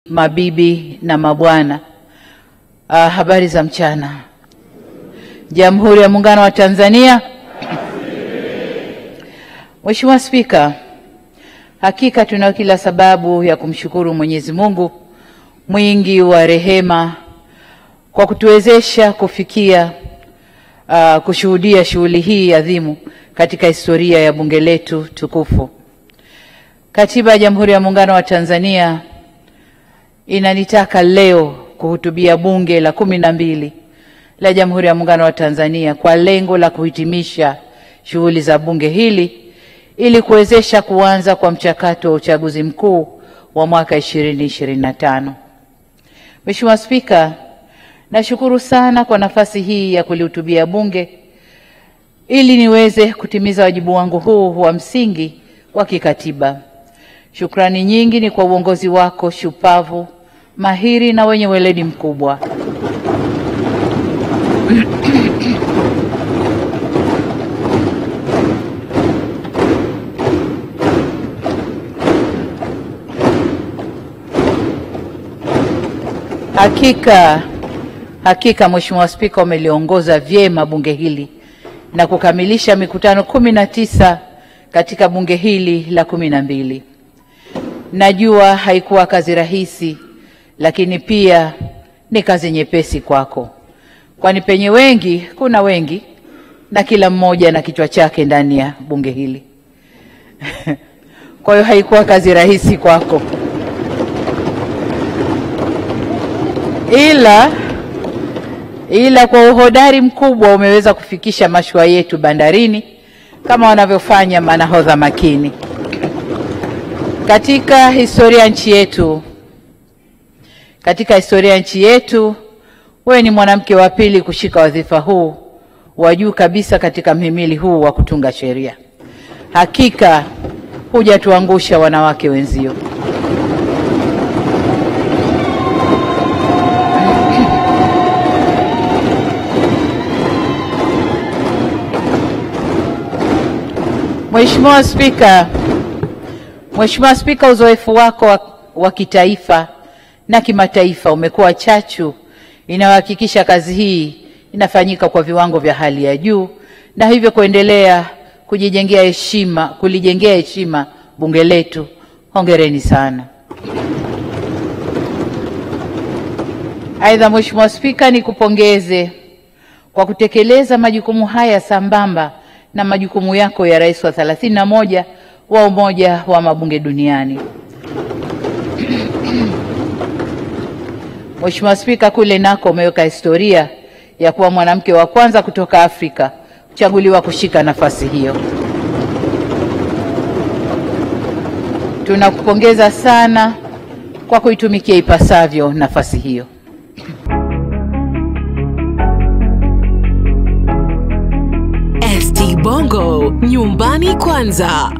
Mabibi na mabwana, habari za mchana. Jamhuri ya Muungano wa Tanzania. Mheshimiwa Spika, hakika tunayo kila sababu ya kumshukuru Mwenyezi Mungu mwingi wa rehema kwa kutuwezesha kufikia kushuhudia shughuli hii adhimu katika historia ya bunge letu tukufu. Katiba ya Jamhuri ya Muungano wa Tanzania inanitaka leo kuhutubia bunge la 12 la Jamhuri ya Muungano wa Tanzania kwa lengo la kuhitimisha shughuli za bunge hili ili kuwezesha kuanza kwa mchakato wa uchaguzi mkuu wa mwaka 2025. Mheshimiwa Spika, nashukuru sana kwa nafasi hii ya kulihutubia bunge ili niweze kutimiza wajibu wangu huu wa msingi wa kikatiba. Shukrani nyingi ni kwa uongozi wako shupavu, mahiri na wenye weledi mkubwa. Hakika Mheshimiwa Spika, umeliongoza vyema bunge hili na kukamilisha mikutano 19 katika bunge hili la 12. Najua haikuwa kazi rahisi, lakini pia ni kazi nyepesi kwako, kwani penye wengi kuna wengi na kila mmoja na kichwa chake ndani ya bunge hili. Kwa hiyo haikuwa kazi rahisi kwako, ila kwa uhodari mkubwa umeweza kufikisha mashua yetu bandarini kama wanavyofanya manahodha makini. Katika historia ya nchi yetu, wewe ni mwanamke wa pili kushika wadhifa huu wa juu kabisa katika mhimili huu wa kutunga sheria. Hakika hujatuangusha wanawake wenzio. Mheshimiwa Spika, uzoefu wako wa kitaifa na kimataifa umekuwa chachu inayohakikisha kazi hii inafanyika kwa viwango vya hali ya juu na hivyo kuendelea kulijengea heshima bunge letu. Hongereni sana. Aidha, Mheshimiwa Spika, nikupongeze kwa kutekeleza majukumu haya sambamba na majukumu yako ya rais wa 31 wa Umoja wa Mabunge Duniani. Mheshimiwa Spika, kule nako umeweka historia ya kuwa mwanamke wa kwanza kutoka Afrika kuchaguliwa kushika nafasi hiyo. Tunakupongeza sana kwa kuitumikia ipasavyo nafasi hiyo. ST Bongo, nyumbani kwanza.